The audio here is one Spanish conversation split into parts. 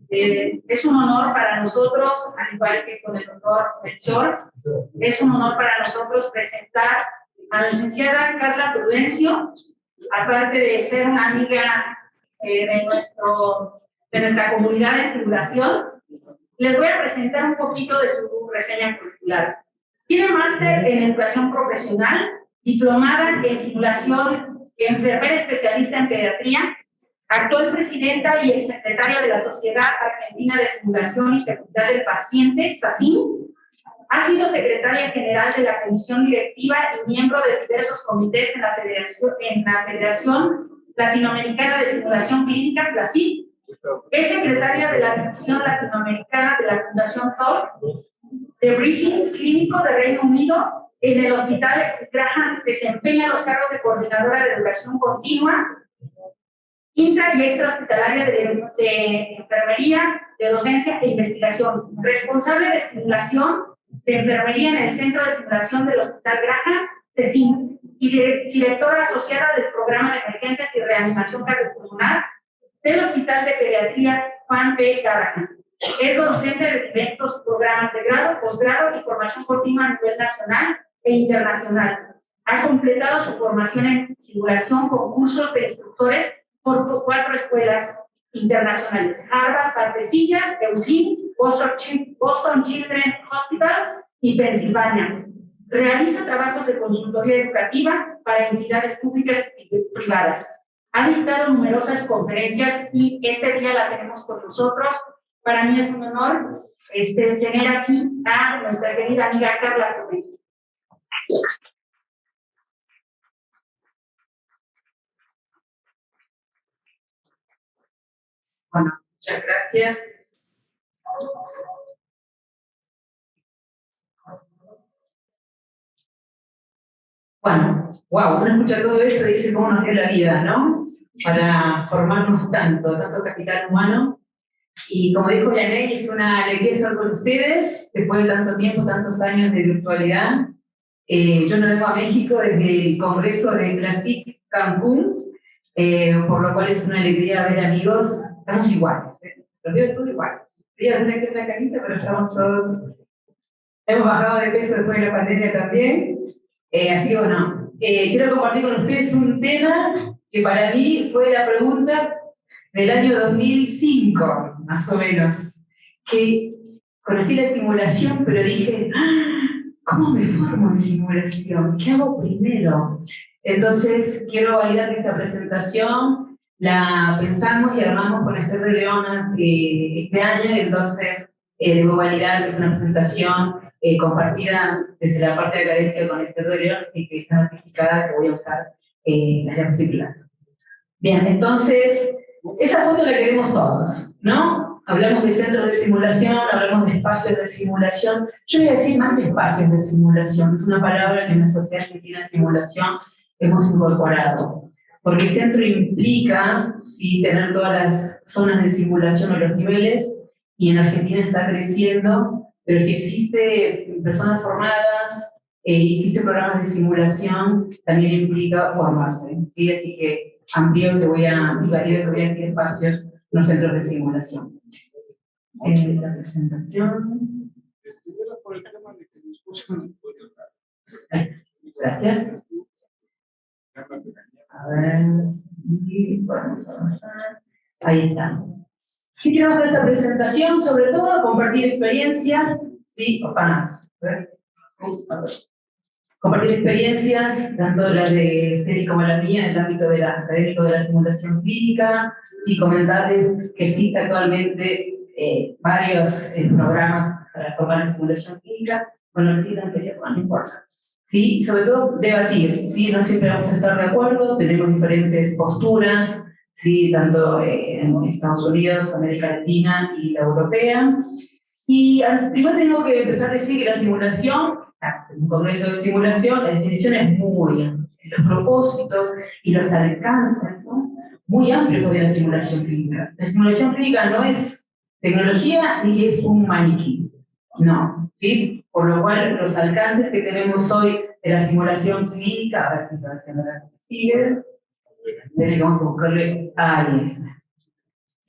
Es un honor para nosotros, al igual que con el doctor Melchor, es un honor para nosotros presentar a la licenciada Carla Prudencio, aparte de ser una amiga de nuestra comunidad de simulación. Les voy a presentar un poquito de su reseña curricular. Tiene máster en educación profesional, diplomada en simulación, enfermera especialista en pediatría, actual presidenta y exsecretaria de la Sociedad Argentina de Simulación y Seguridad del Paciente, SACIM. Ha sido secretaria general de la Comisión Directiva y miembro de diversos comités en la Federación Latinoamericana de Simulación Clínica, FLACIT. Es secretaria de la División Latinoamericana de la Fundación TOR, de Briefing Clínico de Reino Unido. En el Hospital Graham desempeña los cargos de coordinadora de educación continua, intra y extrahospitalaria de enfermería, de docencia e investigación, responsable de simulación de enfermería en el Centro de Simulación del Hospital Graham, CECIM, y directora asociada del Programa de Emergencias y Reanimación Cardiopulmonar del Hospital de Pediatría Juan P. Garrahan. Es docente de diversos programas de grado, posgrado y formación continua a nivel nacional e internacional. Ha completado su formación en simulación con cursos de instructores por 4 escuelas internacionales: Harvard, Partecillas, EUSIM, Boston Children's Hospital y Pensilvania. Realiza trabajos de consultoría educativa para entidades públicas y privadas. Ha dictado numerosas conferencias y este día la tenemos con nosotros. Para mí es un honor tener aquí a nuestra querida amiga Carla Prudencio. Bueno, muchas gracias. Bueno, wow, uno escucha todo eso y dice cómo nos dio la vida, ¿no? Para formarnos tanto capital humano. Y como dijo Yanel, es una alegría estar con ustedes después de tanto tiempo, tantos años de virtualidad. Yo no vengo a México desde el Congreso de Classic Cancún, por lo cual es una alegría ver amigos. Estamos iguales, los veo todos iguales. Hay alguna que otra carita, pero estamos todos. Hemos bajado de peso después de la pandemia también. Así que bueno, quiero compartir con ustedes un tema que para mí fue la pregunta del año 2005, más o menos, que conocí la simulación, pero dije, ¿cómo me formo en simulación? ¿Qué hago primero? Entonces, quiero validar que esta presentación la pensamos y armamos con Esther de Leona este año, y entonces debo validar que es una presentación compartida desde la parte académica con Esther de Leona, así que está notificada que voy a usar las diapositivas. Bien, entonces, esa foto la queremos todos, ¿no? Hablamos de centros de simulación, hablamos de espacios de simulación. Yo voy a decir más espacios de simulación, es una palabra que en la Sociedad Argentina de Simulación hemos incorporado. Porque el centro implica, sí, tener todas las zonas de simulación o los niveles, y en Argentina está creciendo, pero si existe personas formadas y existen programas de simulación, también implica formarse, ¿sí? Así que amplio y valido que voy a decir espacios en los centros de simulación. La presentación. Gracias. A ver, y podemos avanzar. Ahí está. ¿Qué queremos con esta presentación? Sobre todo, compartir experiencias. Sí, compartir experiencias, tanto las de Esther como la mía, en el ámbito académico de la simulación clínica. Sí, comentarles que existe actualmente varios programas para formar en simulación clínica. Bueno, no importa. ¿Sí? Sobre todo debatir, ¿sí? No siempre vamos a estar de acuerdo, tenemos diferentes posturas, ¿sí? Tanto en Estados Unidos, América Latina y la europea. Y primero tengo que empezar a decir que la simulación, en un congreso de simulación, la definición es muy amplia. Los propósitos y los alcances son muy amplios de la simulación clínica. La simulación clínica no es tecnología ni es un maniquí, no, ¿sí? Por lo cual los alcances que tenemos hoy de la simulación clínica, ahora sí, la sigue, vamos a buscarle ahí.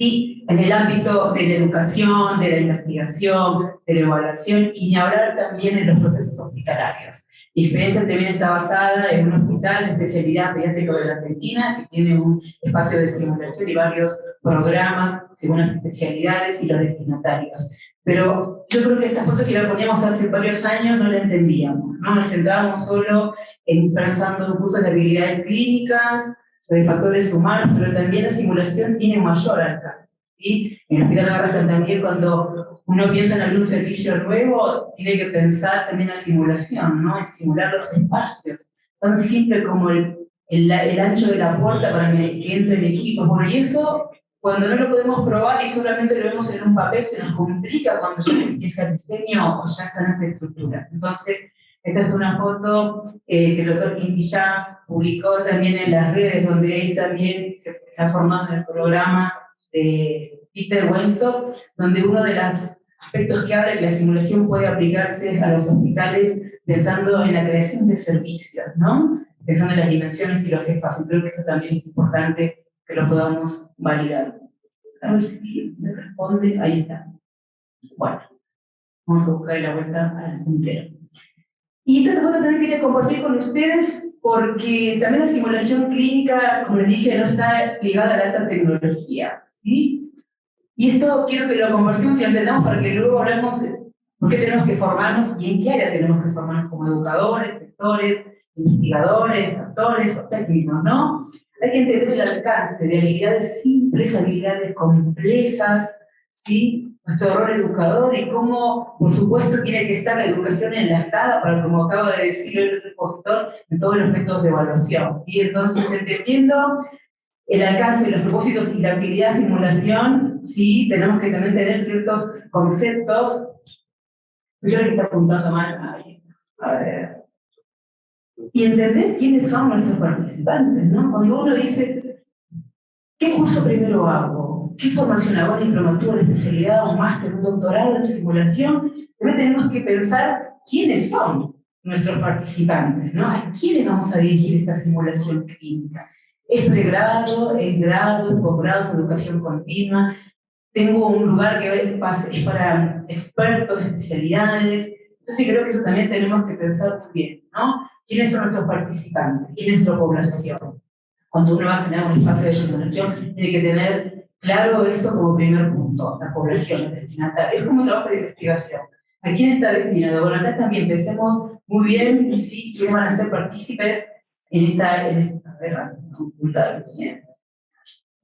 ¿sí? En el ámbito de la educación, de la investigación, de la evaluación, y ni hablar también en los procesos hospitalarios. Mi experiencia también está basada en un hospital de especialidad pediátrica de la Argentina, que tiene un espacio de simulación y varios programas según las especialidades y los destinatarios. Pero yo creo que esta foto, si la poníamos hace varios años, no la entendíamos, ¿no? Nos centrábamos solo en pensando en cursos de habilidades clínicas, de factores humanos, pero también la simulación tiene un mayor alcance, ¿sí? En el Hospital Garrahan también, cuando uno piensa en algún servicio nuevo, tiene que pensar también en la simulación, ¿no? En simular los espacios, tan simple como el ancho de la puerta para que entre el equipo. Bueno, y eso, cuando no lo podemos probar y solamente lo vemos en un papel, se nos complica cuando ya se empieza el diseño o ya están las estructuras. Entonces, esta es una foto que el doctor Quintillá publicó también en las redes, donde él también se ha formado en el programa de Peter Weinstock, donde uno de los aspectos que habla es que la simulación puede aplicarse a los hospitales pensando en la creación de servicios, ¿no? Pensando en las dimensiones y los espacios. Creo que esto también es importante que lo podamos validar. A ver si me responde. Ahí está. Bueno, vamos a buscar la vuelta al puntero. Y esta foto también quería compartir con ustedes porque también la simulación clínica, como les dije, no está ligada a la alta tecnología, ¿sí? Y esto quiero que lo conversemos y lo entendamos para que luego hablemos de por qué tenemos que formarnos y en qué área tenemos que formarnos como educadores, gestores, investigadores, actores o técnicos, ¿no? Hay que entender el alcance de habilidades simples, habilidades complejas, ¿sí? Nuestro rol educador y cómo, por supuesto, tiene que estar la educación enlazada, para, como acaba de decir el expositor, en todos los métodos de evaluación, ¿sí? Entonces, entendiendo el alcance de los propósitos y la actividad simulación, sí, tenemos que también tener ciertos conceptos. Yo le estoy apuntando mal. Ahí. A ver. Y entender quiénes son nuestros participantes, ¿no? Cuando uno dice, ¿qué curso primero hago? ¿Qué formación hago? ¿Una diplomatura, una especialidad, un máster, un doctorado en simulación? También tenemos que pensar quiénes son nuestros participantes, ¿no? ¿A quiénes vamos a dirigir esta simulación clínica? ¿Es pregrado, es grado, es posgrado, es educación continua? Tengo un lugar que es para expertos, especialidades. Entonces creo que eso también tenemos que pensar muy bien, ¿no? ¿Quiénes son nuestros participantes? ¿Quién es nuestra población? Cuando uno va a generar un espacio de simulación, tiene que tener claro eso como primer punto, la población, el destinatario. Es como un trabajo de investigación. ¿A quién está destinado? Bueno, acá también pensemos muy bien si quiénes van a ser partícipes en esta a ver, vamos a ocultar, ¿sí?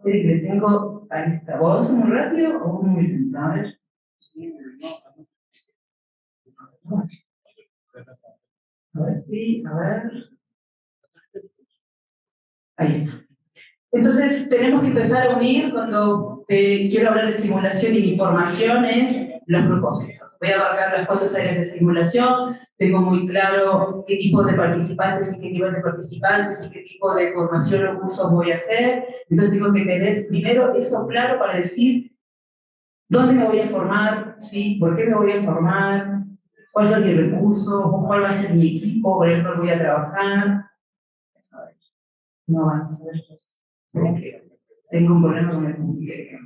Que tengo, ahí está. ¿Vos avanzas muy rápido o muy lento? A ver. A ver, sí, a ver. Ahí está. Entonces, tenemos que empezar a unir cuando quiero hablar de simulación y mi formación es los propósitos. Voy a abarcar las 4 áreas de simulación, tengo muy claro qué tipo de participantes y qué nivel de participantes y qué tipo de formación o cursos voy a hacer. Entonces, tengo que tener primero eso claro para decir dónde me voy a formar, ¿sí? ¿Por qué me voy a formar? ¿Cuál es mi recurso? ¿Cuál va a ser mi equipo? ¿Por el cual voy a trabajar? A ver, no avanza. Tengo un problema con el puntero.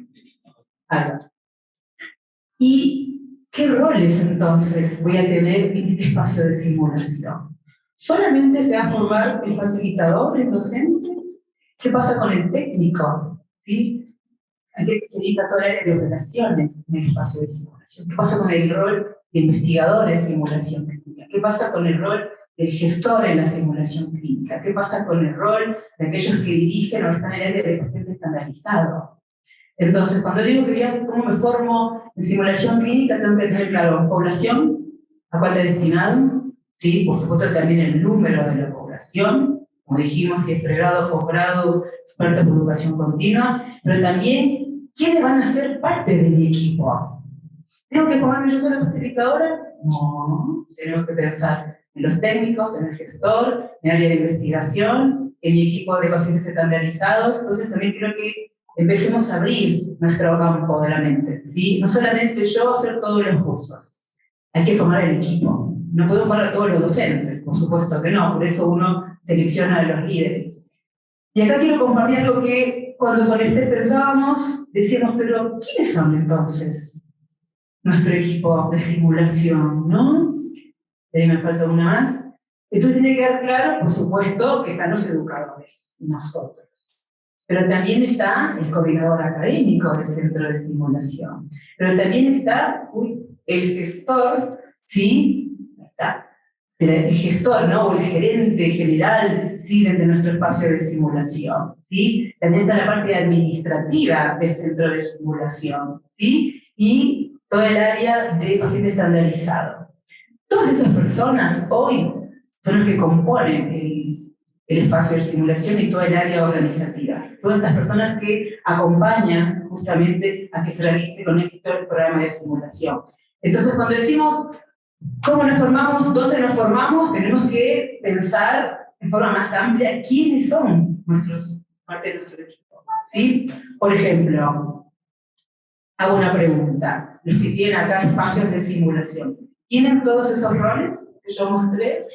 ¿Y qué roles entonces voy a tener en este espacio de simulación? ¿Solamente se va a formar el facilitador, el docente? ¿Qué pasa con el técnico? ¿Sí? ¿A qué se dedica toda el área de operaciones en el espacio de simulación? ¿Qué pasa con el rol de investigador en simulación clínica? ¿Qué pasa con el rol del gestor en la simulación clínica? ¿Qué pasa con el rol de aquellos que dirigen o están en el área de paciente estandarizado? Entonces, cuando digo que vean cómo me formo en simulación clínica, tengo que tener claro población, a cuál está destinado, ¿sí? Por supuesto también el número de la población, como dijimos, si es pregrado, posgrado, experto en educación continua, pero también quiénes van a ser parte de mi equipo. ¿Tengo que formarme yo sola facilitadora? No, tenemos que pensar en los técnicos, en el gestor, en el área de investigación, en mi equipo de pacientes estandarizados. Entonces también creo que empecemos a abrir nuestro campo de la mente, ¿sí? No solamente yo hacer todos los cursos, hay que formar el equipo. No podemos formar a todos los docentes, por supuesto que no, por eso uno selecciona a los líderes. Y acá quiero compartir algo que cuando con este pensábamos, decíamos, pero ¿quiénes son entonces nuestro equipo de simulación, no? Ahí me falta una más. Entonces tiene que quedar claro, por supuesto, que están los educadores, nosotros. Pero también está el coordinador académico del centro de simulación. Pero también está el gestor, ¿sí? Está el gestor, ¿no? O el gerente general, ¿sí? Desde nuestro espacio de simulación, ¿sí? También está la parte administrativa del centro de simulación, ¿sí? Y todo el área de paciente estandarizado. Todas esas personas hoy son los que componen el espacio de simulación y todo el área organizativa. Todas estas personas que acompañan justamente a que se realice con éxito el programa de simulación. Entonces, cuando decimos cómo nos formamos, dónde nos formamos, tenemos que pensar en forma más amplia quiénes son parte de nuestro equipo, ¿sí? Por ejemplo, hago una pregunta. Los que tienen acá espacios de simulación, ¿tienen todos esos roles que yo mostré?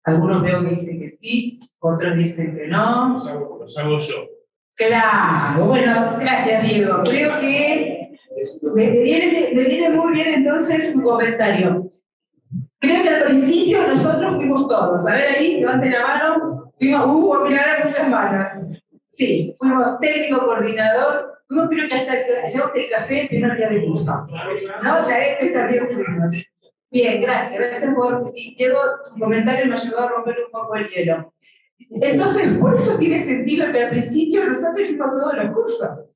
Algunos veo que dicen que sí, otros dicen que no. Los hago yo. Claro, bueno, gracias Diego. Creo que me viene muy bien entonces tu comentario. Creo que al principio nosotros fuimos todos. A ver ahí, levanten la mano. Fuimos, mirá, muchas manos. Sí, fuimos técnico, coordinador. Fuimos, creo que hasta llevamos el café el primer día de curso. ¿No? La este también fuimos. Bien, gracias por... Diego, tu comentario me ayudó a romper un poco el hielo. Entonces, por eso tiene sentido que al principio nosotros hicimos todos los cursos.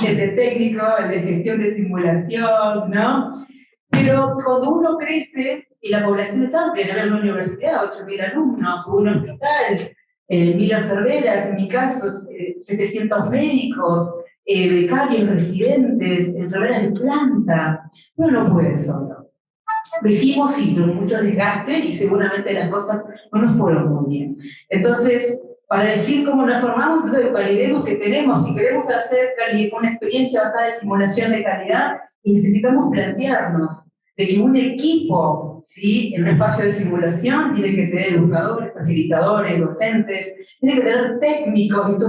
El de técnico, el de gestión de simulación, ¿no? Pero cuando uno crece, y la población es amplia, en una universidad, 8.000 alumnos, un hospital, 1.000 enfermeras, en mi caso, 700 médicos, becarios, residentes, enfermeras de planta, uno no puede solo. Lo hicimos sí, con mucho desgaste y seguramente las cosas no nos fueron muy bien. Entonces, para decir cómo nos formamos, entonces validemos que tenemos, si queremos hacer una experiencia basada en simulación de calidad, y necesitamos plantearnos de que un equipo, ¿sí? En un espacio de simulación tiene que tener educadores, facilitadores, docentes, tiene que tener técnicos, esto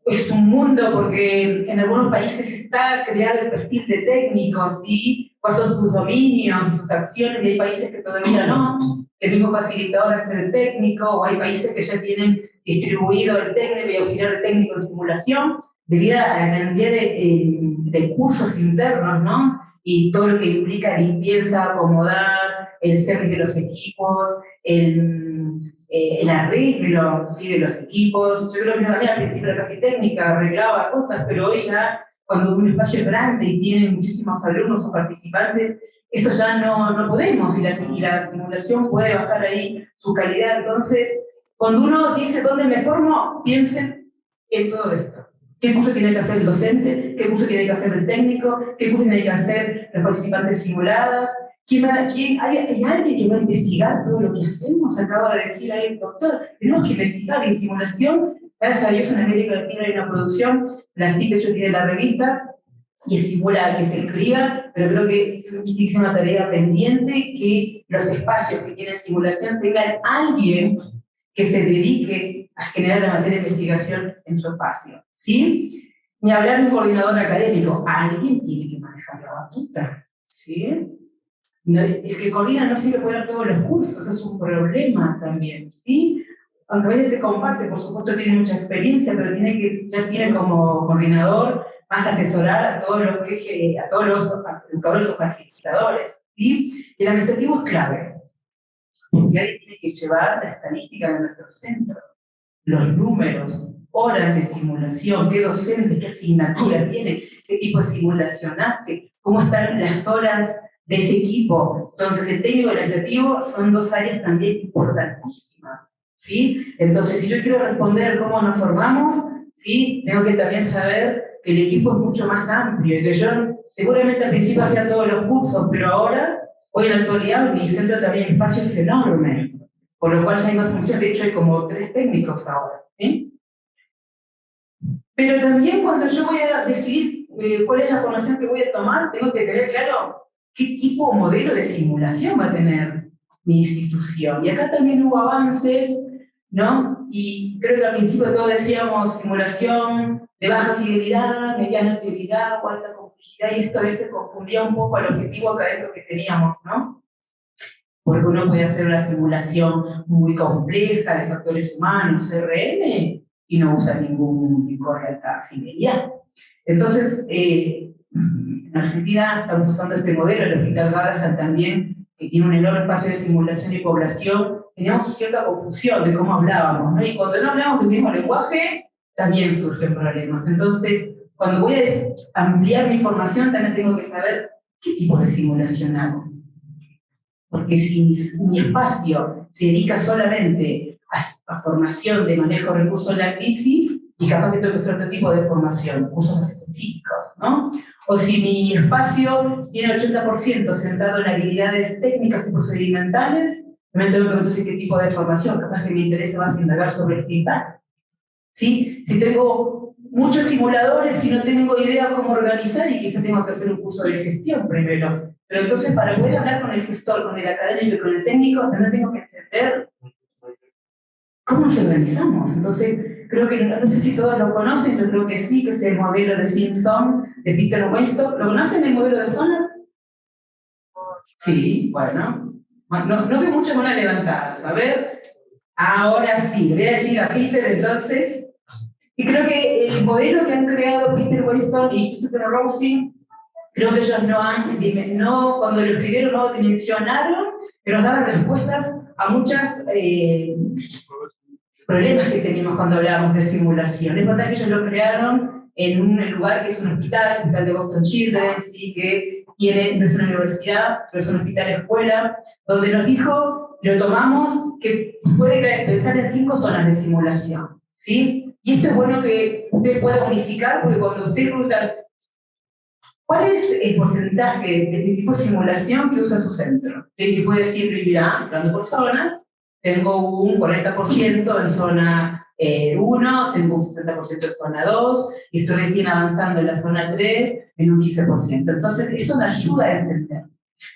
es un mundo porque en algunos países está creado el perfil de técnicos, ¿sí? Cuáles son sus dominios, sus acciones, y hay países que todavía no, el mismo facilitador hace de técnico, o hay países que ya tienen distribuido el técnico y auxiliar de técnico en simulación, debido a la cantidad de cursos internos, ¿no? Y todo lo que implica limpieza, acomodar, el servicio de los equipos, el arreglo, ¿sí? De los equipos. Yo creo que también al principio era casi técnica, arreglaba cosas, pero hoy ya, cuando un espacio es grande y tiene muchísimos alumnos o participantes, esto ya no podemos, y la simulación puede bajar ahí su calidad. Entonces, cuando uno dice dónde me formo, piensen en todo esto. ¿Qué curso tiene que hacer el docente? ¿Qué curso tiene que hacer el técnico? ¿Qué curso tiene que hacer los participantes simuladas? ¿Hay alguien que va a investigar todo lo que hacemos? Acaba de decir ahí el doctor. Tenemos que investigar en simulación. Gracias a Dios en América Latina hay una producción, la CIP, yo tiene la revista, y estimula a que se escriba, pero creo que es una tarea pendiente que los espacios que tienen simulación tengan alguien que se dedique a generar la materia de investigación en su espacio, ¿sí? Ni hablar de un coordinador académico, alguien tiene que manejar la batuta, ¿sí? No, el que coordina no sirve para todos los cursos, es un problema también, ¿sí? Aunque a veces se comparte, por supuesto tiene mucha experiencia, pero ya tiene como coordinador más asesorar a todos los educadores o facilitadores, ¿sí? El administrativo es clave, porque alguien tiene que llevar la estadística de nuestro centro, los números, horas de simulación, qué docentes, qué asignatura tiene, qué tipo de simulación hace, cómo están las horas de ese equipo. Entonces, el técnico y el administrativo son dos áreas también importantísimas, ¿sí? Entonces, si yo quiero responder cómo nos formamos, ¿sí? Tengo que también saber que el equipo es mucho más amplio, y que yo seguramente al principio hacía todos los cursos, pero ahora, hoy en la actualidad, mi centro también el espacio es enorme, por lo cual ya hay más funciones. De hecho, hay como 3 técnicos ahora, ¿sí? Pero también cuando yo voy a decidir cuál es la formación que voy a tomar, tengo que tener claro qué tipo o modelo de simulación va a tener mi institución. Y acá también hubo avances, ¿no? Y creo que al principio todos decíamos simulación de baja fidelidad, mediana fidelidad o alta complejidad, y esto a veces confundía un poco al objetivo académico que teníamos, ¿no? Porque uno puede hacer una simulación muy compleja de factores humanos, CRM, y no usa ningún pico de alta fidelidad. Entonces, en Argentina estamos usando este modelo, el Hospital Garrahan también, que tiene un enorme espacio de simulación y población. Teníamos cierta confusión de cómo hablábamos, ¿no? Y cuando no hablamos del mismo lenguaje, también surgen problemas. Entonces, cuando voy a ampliar mi información, también tengo que saber qué tipo de simulación hago. Porque si mi espacio se dedica solamente a formación de manejo de recursos en la crisis, y capaz que tengo que hacer otro tipo de formación, cursos más específicos, ¿no? O si mi espacio tiene 80% centrado en habilidades técnicas y procedimentales, también tengo que entonces qué tipo de formación, capaz que me interesa más indagar sobre el feedback, ¿sí? Si tengo muchos simuladores y no tengo idea cómo organizar, y quizás tengo que hacer un curso de gestión primero. Pero entonces, para poder hablar con el gestor, con el académico y con el técnico, también tengo que entender cómo nos organizamos. Entonces, creo que, no sé si todos lo conocen, yo creo que sí, que es el modelo de Simpson, de Peter Weinstock. ¿Lo conocen, el modelo de zonas? Sí, bueno. No veo muchas manos levantadas. A ver, ahora sí, le voy a decir a Peter entonces. Y creo que el modelo que han creado Peter Weinstock y Christopher Rosing, creo que ellos cuando lo escribieron no dimensionaron, pero nos daban respuestas a muchos problemas que teníamos cuando hablábamos de simulación. Es verdad que ellos lo crearon en un lugar que es un hospital, el Hospital de Boston Children, ¿sí? Que no es una universidad, pero es un hospital escuela, donde nos dijo, lo tomamos, que puede pensar en 5 zonas de simulación, ¿sí? Y esto es bueno que usted pueda unificar, porque cuando usted pregunta, ¿cuál es el porcentaje de este tipo de simulación que usa su centro? Y puede decir, mira, hablando por zonas, tengo un 40% en zona 1, tengo un 60% en zona 2, y estoy recién avanzando en la zona 3 en un 15%. Entonces, esto me ayuda a entender.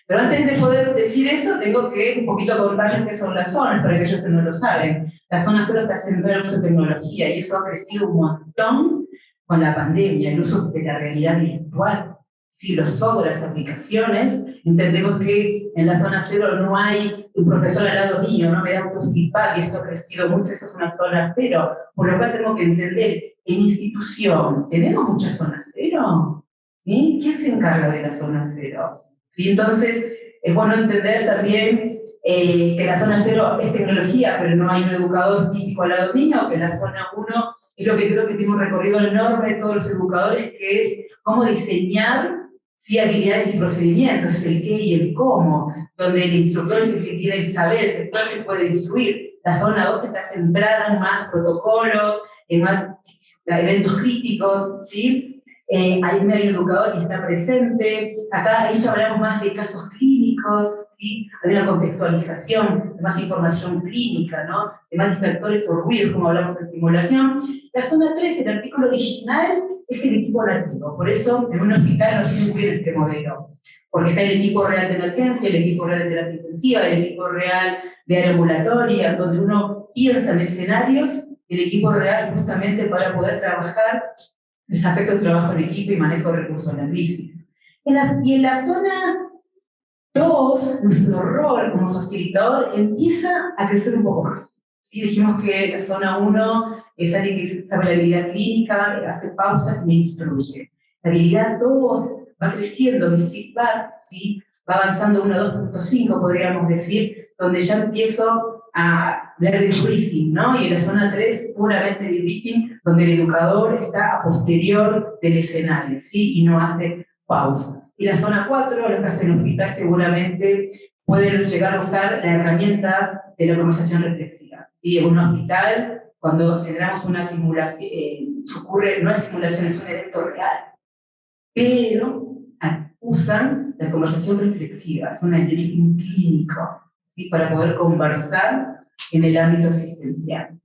Pero antes de poder decir eso, tengo que un poquito contarles qué son las zonas, para aquellos que no lo saben. La zona 0 está centrada en uso de tecnología, y eso ha crecido un montón con la pandemia, el uso de la realidad virtual. Sí, los software, las aplicaciones, entendemos que en la zona 0 no hay un profesor al lado mío, no me da autofeedback, y esto ha crecido mucho, eso es una zona 0, por lo cual tengo que entender, en institución, ¿tenemos mucha zona 0? ¿Sí? ¿Quién se encarga de la zona 0? ¿Sí? Entonces, es bueno entender también que la zona 0 es tecnología, pero no hay un educador físico al lado mío, que la zona 1 es lo que creo que tiene un recorrido enorme de todos los educadores, que es cómo diseñar, ¿sí?, habilidades y procedimientos, el qué y el cómo, donde el instructor es el que tiene que saber, es el que puede instruir. La zona 2 está centrada en más protocolos, en más eventos críticos, ¿sí? Ahí me hay un educador que está presente. Acá ahí ya hablamos más de casos clínicos, ¿sí? Hay una contextualización de más información clínica, ¿no? De más distractores o ruidos, como hablamos en simulación. La zona 3, el artículo original, es el equipo nativo. Por eso, en un hospital no tiene muy bien este modelo. Porque está el equipo real de emergencia, el equipo real de terapia intensiva, el equipo real de área ambulatoria, donde uno piensa en escenarios, el equipo real justamente para poder trabajar los aspectos de trabajo en equipo y manejo de recursos en la crisis. Y en la zona 2, nuestro rol como facilitador empieza a crecer un poco más. ¿Sí? Dijimos que la zona 1 es alguien que sabe la habilidad clínica, hace pausas y me instruye. La habilidad 2 va creciendo, mi feedback, ¿sí? Va avanzando 1 a 2.5, podríamos decir, donde ya empiezo a hablar de briefing, ¿no? Y en la zona 3, puramente de briefing, donde el educador está a posterior del escenario, ¿sí? Y no hace pausas. Y la zona 4, los que hacen hospital seguramente pueden llegar a usar la herramienta de la conversación reflexiva, ¿sí? En un hospital, cuando generamos una simulación, no es simulación, es un evento real, pero usan la conversación reflexiva, es un briefing clínico, ¿sí? Para poder conversar en el ámbito asistencial.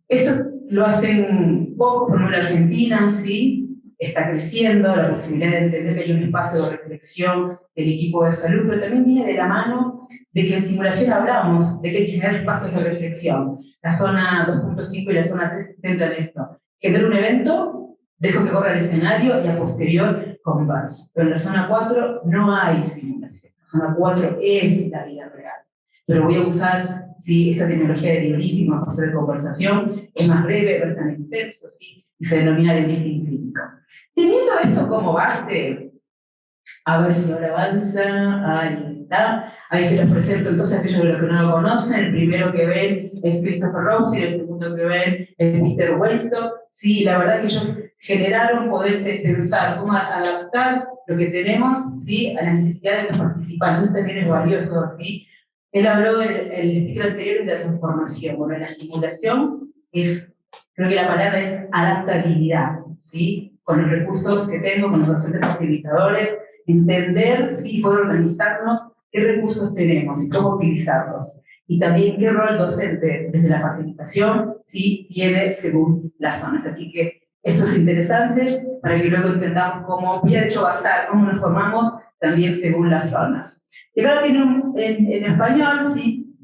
Esto lo hacen poco, por ejemplo, en Argentina, ¿sí? está creciendo, la posibilidad de entender que hay un espacio de reflexión del equipo de salud, pero también viene de la mano de que en simulación hablamos de que hay que generar espacios de reflexión. La zona 2.5 y la zona 3 se centran en esto. Genero un evento, dejo que corra el escenario y a posterior converso. Pero en la zona 4 no hay simulación. La zona 4 es la vida real. Pero voy a usar esta tecnología de briefing para hacer conversación, es más breve, no es tan extenso, ¿sí? Y se denomina de briefing clínico. Teniendo esto como base, a ver si ahora avanza, ahí está, ahí se les presento entonces a aquellos de los que no lo conocen. El primero que ven es Christopher Rose y el segundo que ven es Peter Weinstock. Sí, la verdad que ellos generaron poder pensar cómo adaptar lo que tenemos, ¿sí?, a las necesidades de los participantes. Esto también es valioso, ¿sí? Él habló el speaker anterior de la transformación. Bueno, la simulación creo que la palabra es adaptabilidad, ¿sí? Con los recursos que tengo, con los docentes facilitadores, entender, sí, poder organizarnos, qué recursos tenemos y cómo utilizarlos. Y también qué rol docente desde la facilitación, sí, tiene según las zonas. Así que esto es interesante para que luego entendamos cómo, ya de hecho basar, cómo nos formamos también según las zonas. Y ahora tiene en español, sí,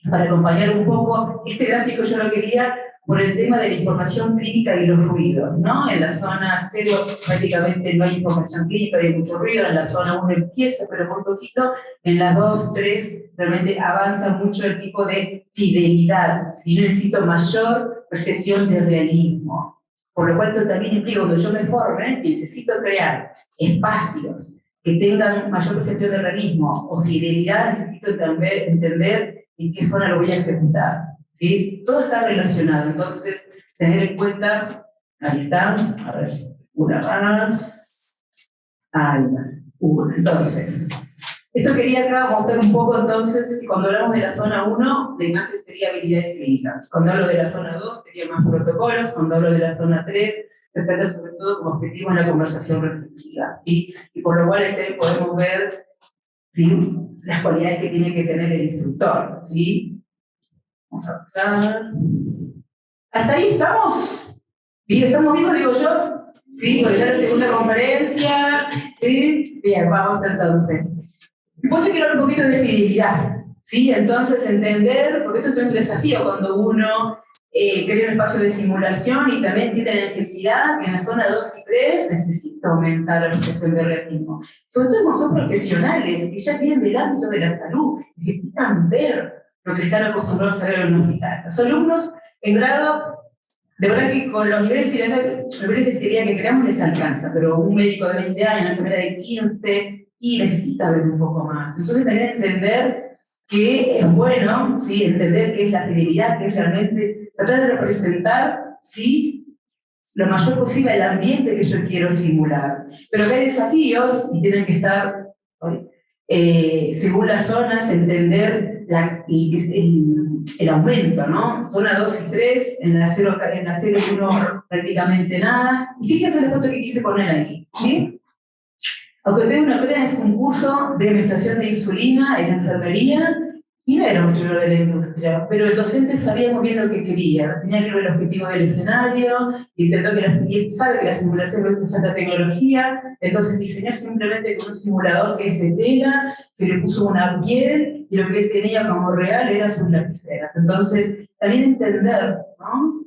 para acompañar un poco, este gráfico yo lo quería por el tema de la información clínica y los ruidos, ¿no? En la zona 0 prácticamente no hay información clínica, hay mucho ruido, en la zona 1 empieza, pero muy poquito, en la 2, 3 realmente avanza mucho el tipo de fidelidad, si yo necesito mayor percepción de realismo. Por lo cual esto también implica, cuando yo me forme, si necesito crear espacios que tengan mayor percepción de realismo o fidelidad, necesito también entender en qué zona lo voy a ejecutar, ¿sí? Todo está relacionado, entonces tener en cuenta, ahí está, a ver, una más, ahí va, una. Entonces, esto quería acá mostrar un poco, entonces, cuando hablamos de la zona 1, la imagen sería habilidades clínicas. Cuando hablo de la zona 2, sería más protocolos. Cuando hablo de la zona 3, se trata sobre todo como objetivo en la conversación reflexiva, ¿sí? Y por lo cual ahí podemos ver, ¿sí?, las cualidades que tiene que tener el instructor, ¿sí? Vamos a pasar. ¿Hasta ahí estamos? ¿Bien? ¿Estamos vivos, digo yo? ¿Sí? Porque ya la segunda conferencia, ¿sí? Bien, vamos entonces. Vos quiero hablar un poquito de fidelidad, ¿sí? Entonces entender, porque esto es un desafío cuando uno crea un espacio de simulación y también tiene la necesidad que en la zona 2 y 3 necesita aumentar la percepción de realismo. Sobre todo como son profesionales que ya vienen del ámbito de la salud, necesitan ver lo que están acostumbrados a ver en un hospital. Los alumnos en grado, de verdad que con los niveles de fidelidad que creamos les alcanza, pero un médico de 20 años, una enfermera de 15, y necesita ver un poco más. Entonces también entender que es bueno, ¿sí?, entender qué es la fidelidad, que es realmente tratar de representar, ¿sí?, lo mayor posible el ambiente que yo quiero simular. Pero que hay desafíos y tienen que estar, según las zonas, entender el aumento, ¿no? Zona 2 y 3, en la 0 y 1 prácticamente nada. Y fíjense la foto que quise poner aquí, ¿sí? Aunque tengo una pena, es un curso de administración de insulina en enfermería, y no era un señor de la industria, pero el docente sabía muy bien lo que quería, tenía que ver el objetivo del escenario, intentó que sabe que la simulación no es alta tecnología, entonces diseñó simplemente con un simulador que es de tela, se le puso una piel, y lo que él tenía como real eran sus lapiceras. Entonces, también entender, ¿no?,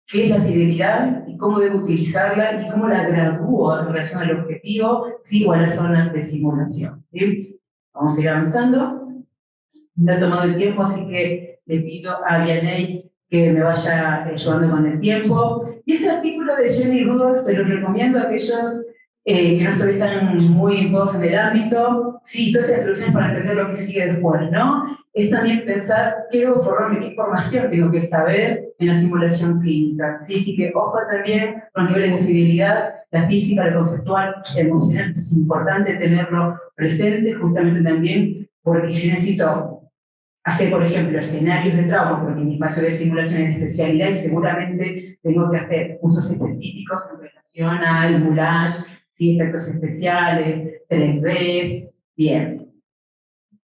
qué es la fidelidad y cómo debo utilizarla y cómo la gradúo en relación al objetivo, ¿sí?, o a las zonas de simulación, ¿sí? Vamos a ir avanzando. No he tomado el tiempo, así que le pido a Vianey que me vaya ayudando con el tiempo. Y este artículo de Jenny Rudolph se lo recomiendo a aquellos que no están muy involucrados en el ámbito. Sí, toda esta introducción es para entender lo que sigue después, ¿no? Es también pensar qué debo formarme, qué información tengo que saber en la simulación clínica. ¿Sí? Así que ojo también con los niveles de fidelidad, la física, la conceptual, la emocional. Esto es importante tenerlo presente, justamente también, porque si necesito hacer, por ejemplo, escenarios de trauma, porque mi espacio de simulación es de especialidad y seguramente tengo que hacer usos específicos en relación al moulage, ¿sí?, efectos especiales, 3D, bien.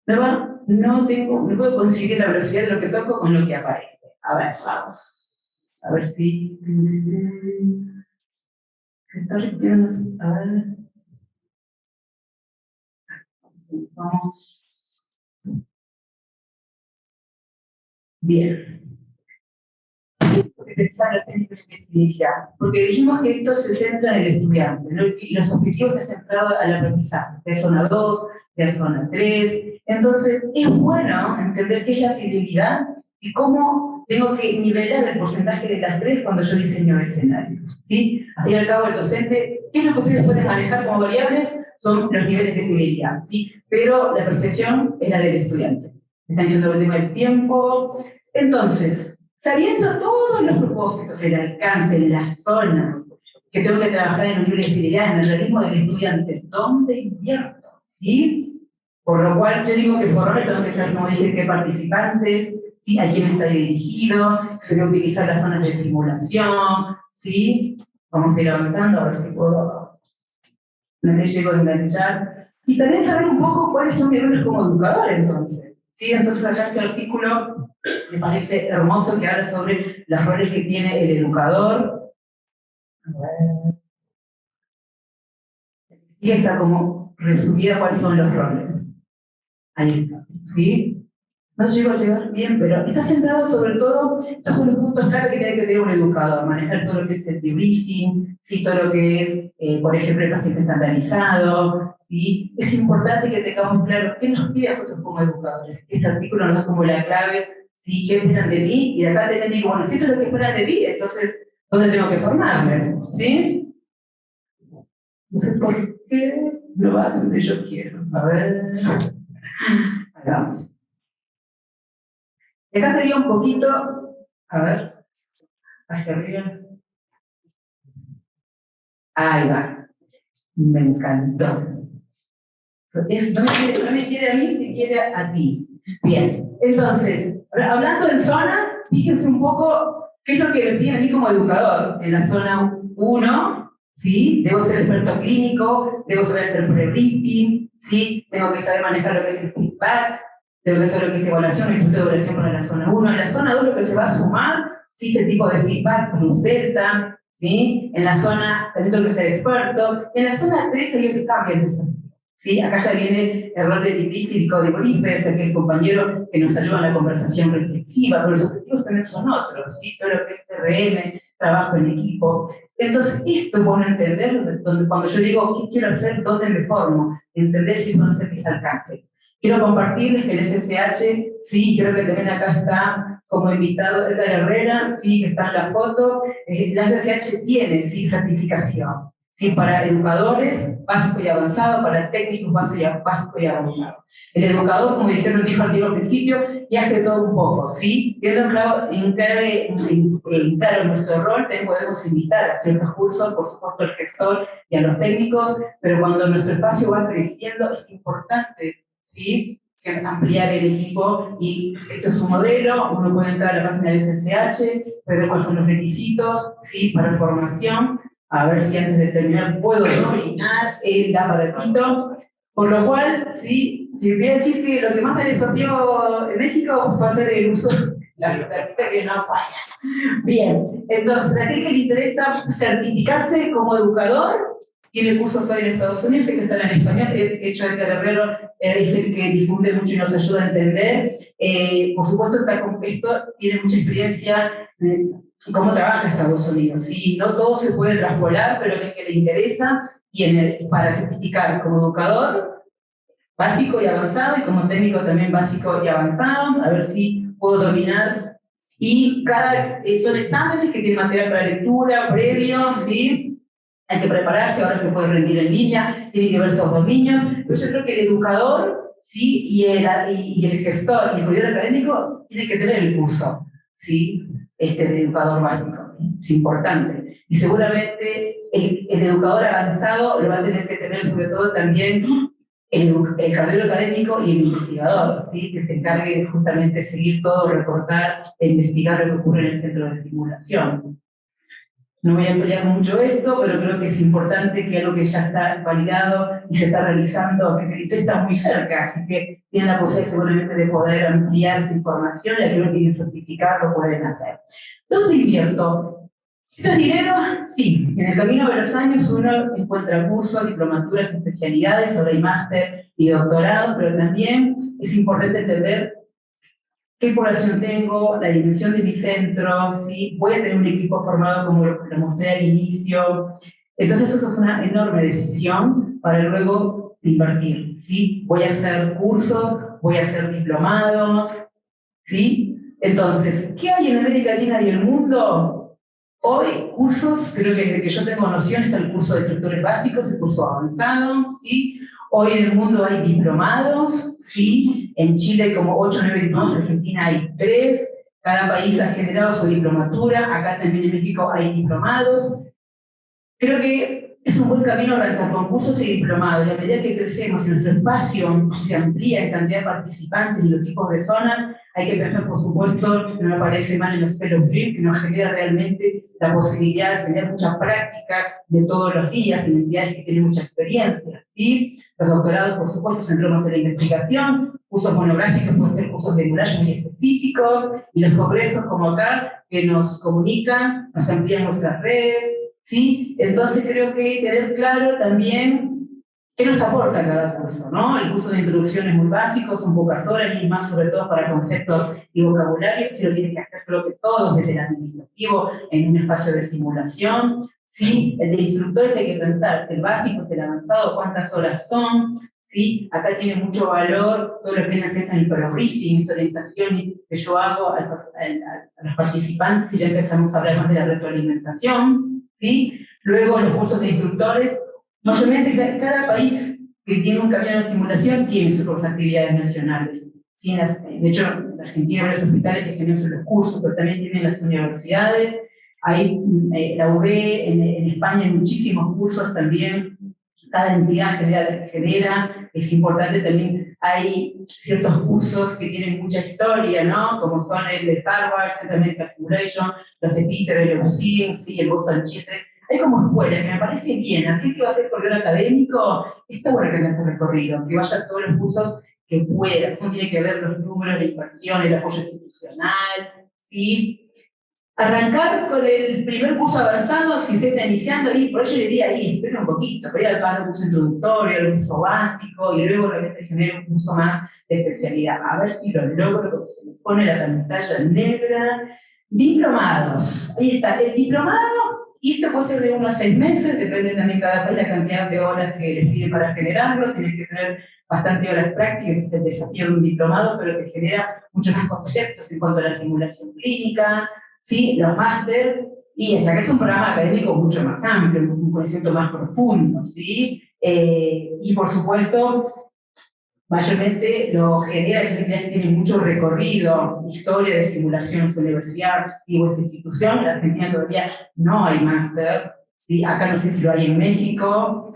No puedo conseguir la velocidad de lo que toco con lo que aparece. A ver, vamos. A ver si... Está repitiendo, a ver. Vamos. Bien. Pensar los técnicos de flexibilidad, porque dijimos que esto se centra en el estudiante, ¿no? Y los objetivos están centrados al aprendizaje, sea zona 2, sea zona 3. Entonces, es bueno entender qué es la fidelidad y cómo tengo que nivelar el porcentaje de las 3 cuando yo diseño escenarios, ¿sí? Al fin y al cabo, el docente, ¿qué es lo que ustedes pueden manejar como variables? Son los niveles de fidelidad, ¿sí? Pero la percepción es la del estudiante. Están diciendo el tema del tiempo. Entonces, sabiendo todos los propósitos, el alcance, las zonas, que tengo que trabajar en un nivel de fidelidad, en el realismo del estudiante, ¿dónde invierto? ¿Sí? Por lo cual yo digo que por ahora tengo que saber, como dije, qué participantes, ¿sí? A quién está dirigido, se debe utilizar las zonas de simulación, ¿sí? Vamos a ir avanzando, a ver si puedo, no me llego a enganchar. Y también saber un poco cuáles son mis roles como educador, entonces. ¿Sí? Entonces acá este artículo me parece hermoso que habla sobre los roles que tiene el educador. Y está como resumida cuáles son los roles. Ahí está, ¿sí? No llego a llegar bien, pero está centrado sobre todo, estos son los puntos clave que tiene que tener un educador, manejar todo lo que es el debriefing, ¿sí? Todo lo que es, por ejemplo, el paciente estandarizado, ¿sí? Es importante que tengamos claro qué nos pide a nosotros como educadores. Este artículo nos da como la clave, ¿sí? ¿Qué esperan de mí? Y de acá te digo, bueno, si esto es lo que esperan de mí, entonces, ¿dónde tengo que formarme? ¿Sí? No sé por qué no va donde yo quiero. A ver, hagamos. Acá sería un poquito, a ver, hacia arriba. Ahí va. Me encantó. No me quiere a mí, te quiere a ti. Bien. Entonces, hablando en zonas, fíjense un poco qué es lo que me pide a mí como educador. En la zona 1, ¿sí? Debo ser experto clínico, debo saber hacer pre-briefing, ¿sí? Tengo que saber manejar lo que es el feedback, tengo que saber lo que es evaluación, el punto de evaluación para la zona 1. En la zona 2 lo que se va a sumar, ¿sí? Es el tipo de feedback, plus delta, ¿sí? En la zona, también tengo que ser experto. En la zona 3 hay que cambia el desafío. ¿Sí? Acá ya viene el rol de tiplístico y código brief, es aquel compañero que nos ayuda en la conversación reflexiva, pero los objetivos también son otros, ¿sí? Todo lo que es CRM, trabajo en equipo. Entonces, esto es bueno entender, cuando yo digo qué quiero hacer, dónde me formo, entender si conocer mis alcances. Quiero compartirles que el SSH, sí, creo que también acá está como invitado Edgar Herrera, sí, que está en la foto. La SSH tiene, sí, certificación. ¿Sí? Para educadores, básico y avanzado, para técnicos, básico y avanzado. El educador, como dijo al principio, y hace todo un poco, ¿sí? Viendo claro, interno en nuestro rol, también podemos invitar a ciertos cursos, por supuesto al gestor y a los técnicos, pero cuando nuestro espacio va creciendo, es importante, ¿sí? Que ampliar el equipo, y esto es un modelo, uno puede entrar a la página del SSH, puede ver cuáles son los requisitos, ¿sí? Para formación. A ver si antes de terminar puedo dominar el aparatito. Por lo cual, sí, voy a decir que lo que más me desafió en México fue hacer el uso de la tarjeta que no falla. Bien, entonces, a aquel que le interesa certificarse como educador, tiene cursos hoy en Estados Unidos, sé que están en español, de hecho Edgar Herrero es el que difunde mucho y nos ayuda a entender. Por supuesto, esto tiene mucha experiencia cómo trabaja Estados Unidos. ¿Sí? No todo se puede traspolar, pero el que le interesa tiene para certificar como educador básico y avanzado, y como técnico también básico y avanzado, a ver si puedo dominar. Y son exámenes que tienen material para lectura, previo, ¿sí? Hay que prepararse, ahora se puede rendir en línea, tiene que ver esos dominios, pero yo creo que el educador, ¿sí? y el gestor y el cuidador académico tienen que tener el curso, ¿sí? De educador básico, es importante. Y seguramente el educador avanzado lo va a tener que tener sobre todo también el cardiólogo académico y el investigador, ¿sí? Que se encargue justamente de seguir todo, reportar e investigar lo que ocurre en el centro de simulación. No voy a ampliar mucho esto, pero creo que es importante que algo que ya está validado y se está realizando, que está muy cerca, así que tienen la posibilidad seguramente de poder ampliar esta información, y aquellos que quieren certificar lo pueden hacer. ¿Dónde invierto? ¿Esto es dinero? Sí. En el camino de los años uno encuentra cursos, diplomaturas, especialidades, ahora hay máster y doctorado, pero también es importante entender qué población tengo, la dimensión de mi centro, ¿sí? Voy a tener un equipo formado como lo mostré al inicio. Entonces eso es una enorme decisión para luego invertir, ¿sí? Voy a hacer cursos, voy a hacer diplomados, ¿sí? Entonces, ¿qué hay en América Latina y el mundo? Hoy, cursos, creo que desde que yo tengo noción está el curso de instructores básicos, el curso avanzado, ¿sí? Hoy en el mundo hay diplomados, ¿sí? En Chile hay como 8 o 9 diplomados, en Argentina hay 3, cada país ha generado su diplomatura, acá también en México hay diplomados. Creo que es un buen camino arrancar con cursos y diplomados, y a medida que crecemos y nuestro espacio se amplía en cantidad de participantes y los tipos de zonas, hay que pensar, por supuesto, no me parece mal en los fellowship, que nos genera realmente la posibilidad de tener mucha práctica de todos los días, en entidades que tienen mucha experiencia, ¿sí? Los doctorados, por supuesto, centramos en la investigación, cursos monográficos pueden ser cursos de duración muy específicos, y los congresos como tal, que nos comunican, nos amplían nuestras redes, ¿sí? Entonces creo que tener claro también qué nos aporta cada curso, ¿no? El curso de introducción es muy básico, son pocas horas y más sobre todo para conceptos y vocabulario, si lo tienen que hacer creo que todos desde el administrativo en un espacio de simulación, ¿sí? El de instructores hay que pensar, si el básico, si el avanzado, cuántas horas son, ¿sí? Acá tiene mucho valor todo lo que viene a ser el briefing, esta orientación que yo hago a los participantes, y ya empezamos a hablar más de la retroalimentación, ¿sí? Luego los cursos de instructores, mayormente cada país que tiene un camino de simulación tiene sus actividades nacionales. De hecho, en Argentina hay los hospitales que generan los cursos, pero también tienen las universidades. Hay la UB, en España hay muchísimos cursos también, cada entidad genera, es importante también, hay ciertos cursos que tienen mucha historia, ¿no? Como son el de Harvard, Central Medical Simulation, los de Peter, el UCIM, sí, el Boston Children. Hay como escuelas que me parece bien, a gente que va a hacer corredor académico, está bueno que haga este recorrido, que vaya a todos los cursos que pueda, no tiene que ver los números, la inversión, el apoyo institucional, ¿sí? Arrancar con el primer curso avanzado, si usted está iniciando ahí, por eso le diría ahí, espera un poquito, pero ir al curso introductorio, el curso básico, y luego realmente genera un curso más de especialidad. A ver si lo logro, porque se me pone la pantalla negra. Diplomados. Ahí está, el diplomado, y esto puede ser de 1 a 6 meses, depende también cada país la cantidad de horas que les piden para generarlo, tiene que tener bastante horas prácticas, que es el desafío de un diplomado, pero que genera muchos más conceptos en cuanto a la simulación clínica, ¿sí? Los máster, y ya que es un programa académico mucho más amplio, un conocimiento más profundo, ¿sí? Y por supuesto, mayormente lo genera que tiene mucho recorrido, historia de simulación en su universidad, ¿sí? O en su institución. En la Argentina todavía no hay máster, ¿sí? Acá no sé si lo hay en México,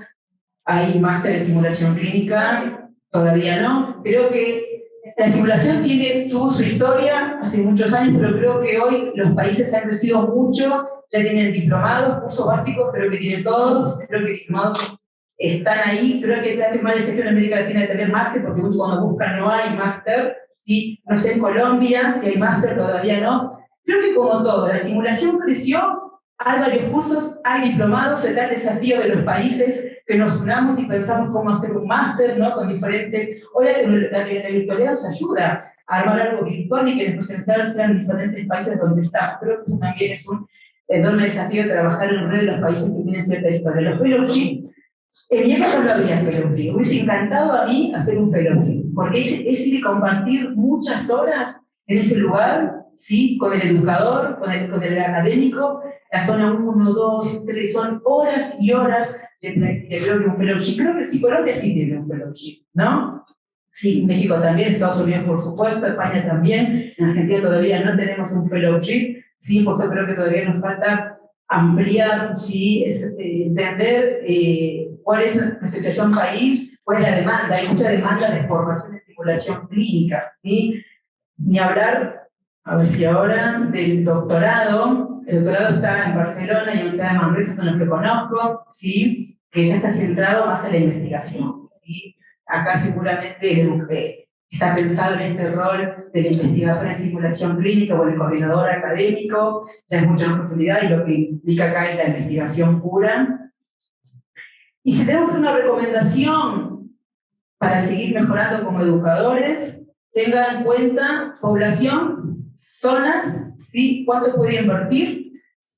hay máster de simulación clínica, todavía no. Creo que la simulación tuvo su historia hace muchos años, pero creo que hoy los países han crecido mucho, ya tienen diplomados, cursos básicos, creo que tienen todos, creo que diplomados están ahí, creo que es más necesario en América Latina de tener máster, porque cuando buscan no hay máster, ¿sí? No sé en Colombia si hay máster, todavía no. Creo que como todo, la simulación creció, hay varios cursos, hay diplomados, está el desafío de los países que nos unamos y pensamos cómo hacer un máster, ¿no? Con diferentes... Hoy la virtualidad nos ayuda a armar algo virtual y que los presenciales sean diferentes países donde estamos. Creo que eso también es un enorme desafío de trabajar en red de los países que tienen cierta historia. Los fellowship, en mi época no había fellowship. Hubiese encantado a mí hacer un fellowship, porque es ir a compartir muchas horas en ese lugar, ¿sí? Con el educador, con el académico, la zona 1, 2, 3, son horas y horas de práctica. Creo que un fellowship, creo que sí, Colombia sí tiene un fellowship, ¿no? Sí, México también, Estados Unidos por supuesto, España también, en Argentina todavía no tenemos un fellowship, sí, por eso creo que todavía nos falta ampliar, sí, entender cuál es nuestra situación país, cuál es la demanda. Hay mucha demanda de formación de simulación clínica, ¿sí? Ni hablar, a ver si ahora, del doctorado. El doctorado está en Barcelona y en la Universidad de Manresa, son los que conozco, ¿sí? Que ya está centrado más en la investigación, ¿sí? Acá seguramente está pensado en este rol de la investigación en simulación clínica o el coordinador académico, ya es mucha más profundidad y lo que implica acá es la investigación pura. Y si tenemos una recomendación para seguir mejorando como educadores, tengan en cuenta población, zonas, ¿sí? ¿Cuánto puede invertir?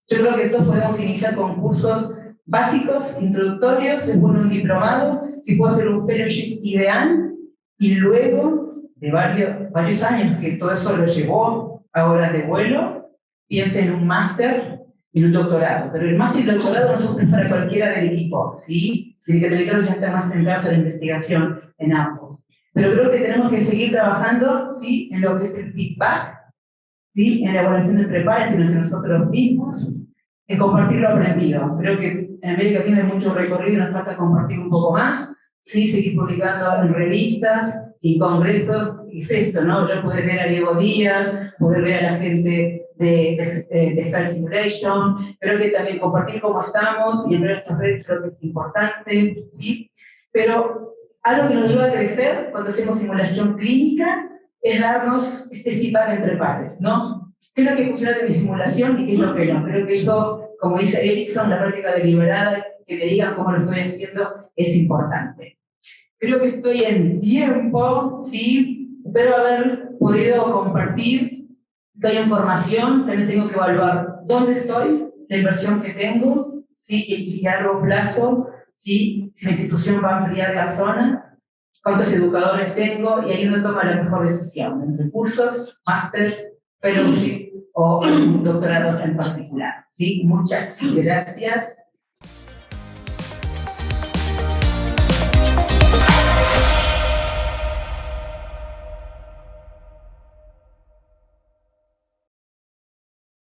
Yo creo que todos podemos iniciar con cursos básicos, introductorios, después un diplomado, si puedo hacer un fellowship ideal, y luego de varios años que todo eso lo llevó a horas de vuelo, piense en un máster y un doctorado. Pero el máster y el doctorado no son para cualquiera del equipo, ¿sí? Tiene que dedicarnos ya estar más centrados en la investigación en ambos. Pero creo que tenemos que seguir trabajando, ¿sí? En lo que es el feedback, ¿sí? En la evaluación de preparación entre nosotros mismos, en compartir lo aprendido. Creo que en América tiene mucho recorrido, nos falta compartir un poco más, ¿sí? Seguir publicando en revistas y congresos, y es esto, ¿no? Yo poder ver a Diego Díaz, poder ver a la gente de Health Simulation, creo que también compartir cómo estamos y en nuestras redes creo que es importante, ¿sí? Pero algo que nos ayuda a crecer cuando hacemos simulación clínica es darnos este feedback entre pares, ¿no? ¿Qué es lo que funciona de mi simulación y qué es lo que no? Creo que eso, como dice Erickson, la práctica deliberada, que me digan cómo lo estoy haciendo, es importante. Creo que estoy en tiempo, ¿sí? Espero haber podido compartir toda información. También tengo que evaluar dónde estoy, la inversión que tengo, ¿sí? Y a largo plazo, ¿sí? Si mi institución va a ampliar las zonas, cuántos educadores tengo, y ahí uno toma la mejor decisión, entre cursos, máster, fellowship o un doctorado en particular, ¿sí? Muchas gracias.